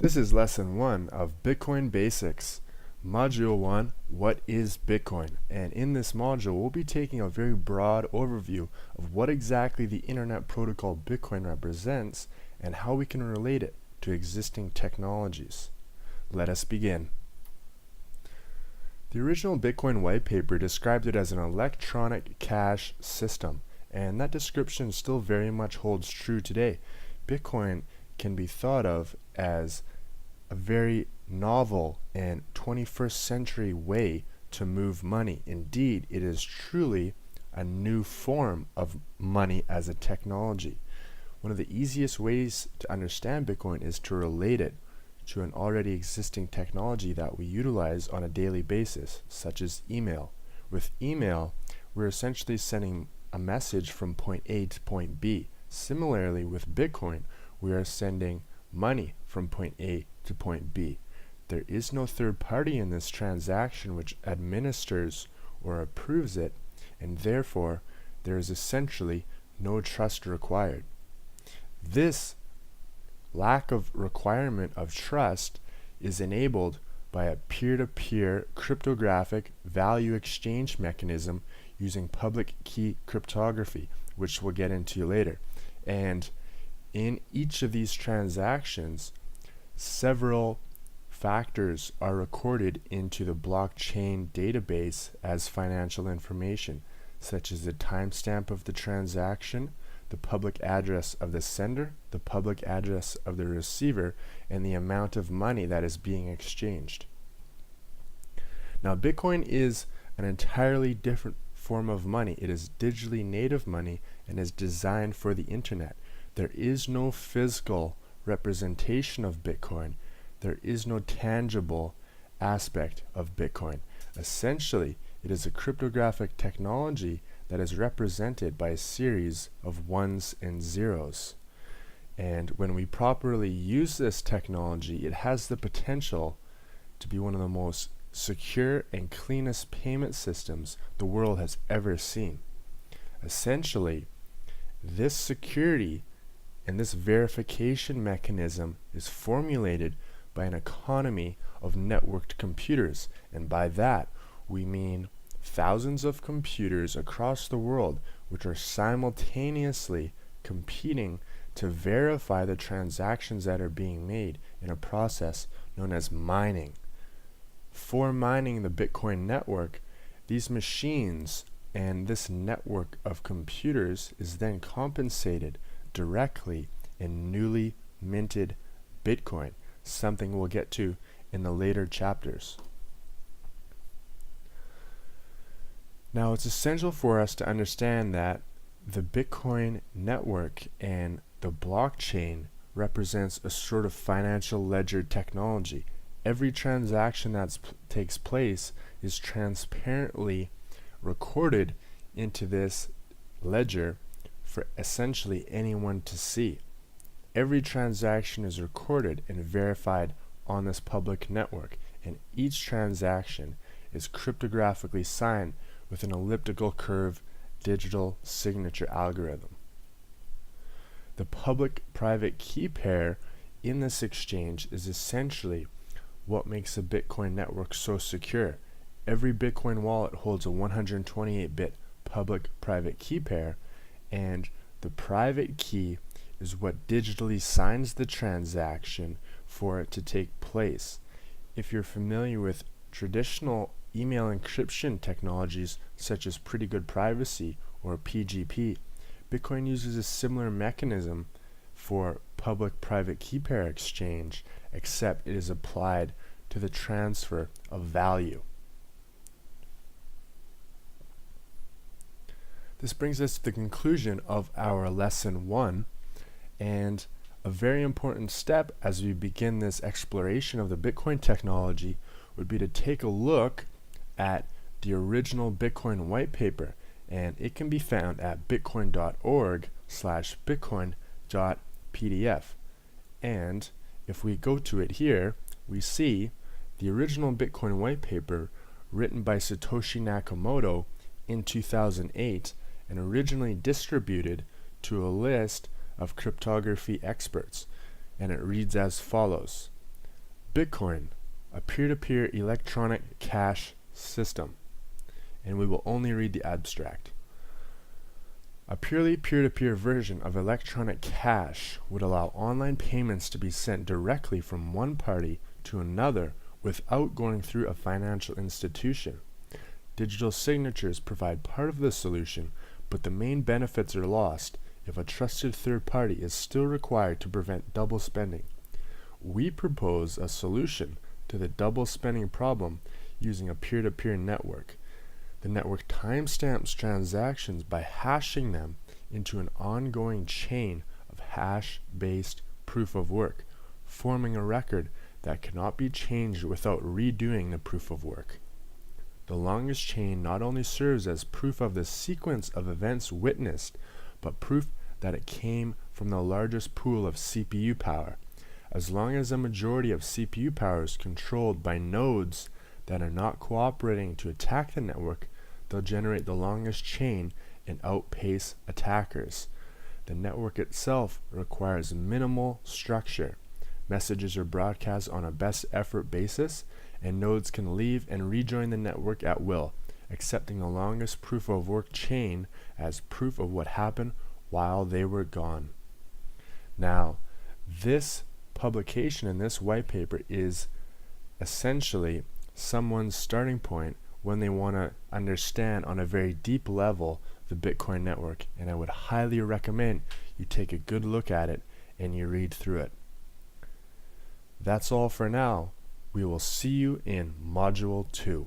This is Lesson 1 of Bitcoin Basics. Module 1, What is Bitcoin? And in this module, we'll be taking a very broad overview of what exactly the Internet Protocol Bitcoin represents and how we can relate it to existing technologies. Let us begin. The original Bitcoin white paper described it as an electronic cash system, and that description still very much holds true today. Bitcoin can be thought of as a very novel and 21st century way to move money. Indeed, it is truly a new form of money as a technology. One of the easiest ways to understand Bitcoin is to relate it to an already existing technology that we utilize on a daily basis, such as email. With email, we're essentially sending a message from point A to point B. Similarly, with Bitcoin, we are sending money from point A to point B. There is no third party in this transaction which administers or approves it, and therefore there is essentially no trust required. This lack of requirement of trust is enabled by a peer-to-peer cryptographic value exchange mechanism using public key cryptography, which we'll get into later. And in each of these transactions, several factors are recorded into the blockchain database as financial information, such as the timestamp of the transaction, the public address of the sender, the public address of the receiver, and the amount of money that is being exchanged. Now, Bitcoin is an entirely different form of money. It is digitally native money and is designed for the internet. There is no physical representation of Bitcoin. There is no tangible aspect of Bitcoin. Essentially, it is a cryptographic technology that is represented by a series of ones and zeros. And when we properly use this technology, it has the potential to be one of the most secure and cleanest payment systems the world has ever seen. Essentially, this security and this verification mechanism is formulated by an economy of networked computers, and by that we mean thousands of computers across the world which are simultaneously competing to verify the transactions that are being made in a process known as mining. For mining the Bitcoin network, these machines and this network of computers is then compensated directly in newly minted Bitcoin, something we'll get to in the later chapters. Now, it's essential for us to understand that the Bitcoin network and the blockchain represents a sort of financial ledger technology. Every transaction that takes place is transparently recorded into this ledger for essentially anyone to see. Every transaction is recorded and verified on this public network, and each transaction is cryptographically signed with an elliptical curve digital signature algorithm. The public-private key pair in this exchange is essentially what makes a Bitcoin network so secure. Every Bitcoin wallet holds a 128-bit public-private key pair, and the private key is what digitally signs the transaction for it to take place. If you're familiar with traditional email encryption technologies such as Pretty Good Privacy or PGP, Bitcoin uses a similar mechanism for public-private key pair exchange, except it is applied to the transfer of value. This brings us to the conclusion of our lesson 1, and a very important step as we begin this exploration of the Bitcoin technology would be to take a look at the original Bitcoin white paper, and it can be found at bitcoin.org/bitcoin.pdf. And if we go to it here, we see the original Bitcoin white paper written by Satoshi Nakamoto in 2008 and originally distributed to a list of cryptography experts, and it reads as follows. Bitcoin, a peer-to-peer electronic cash system. And we will only read the abstract. A purely peer-to-peer version of electronic cash would allow online payments to be sent directly from one party to another without going through a financial institution. Digital signatures provide part of the solution, but the main benefits are lost if a trusted third party is still required to prevent double spending. We propose a solution to the double spending problem using a peer-to-peer network. The network timestamps transactions by hashing them into an ongoing chain of hash-based proof of work, forming a record that cannot be changed without redoing the proof of work. The longest chain not only serves as proof of the sequence of events witnessed, but proof that it came from the largest pool of CPU power. As long as a majority of CPU power is controlled by nodes that are not cooperating to attack the network, they'll generate the longest chain and outpace attackers. The network itself requires minimal structure. Messages are broadcast on a best effort basis, and nodes can leave and rejoin the network at will, accepting the longest proof of work chain as proof of what happened while they were gone. Now, this publication in this white paper is essentially someone's starting point when they want to understand on a very deep level the Bitcoin network, and I would highly recommend you take a good look at it and you read through it. That's all for now. We will see you in Module 2.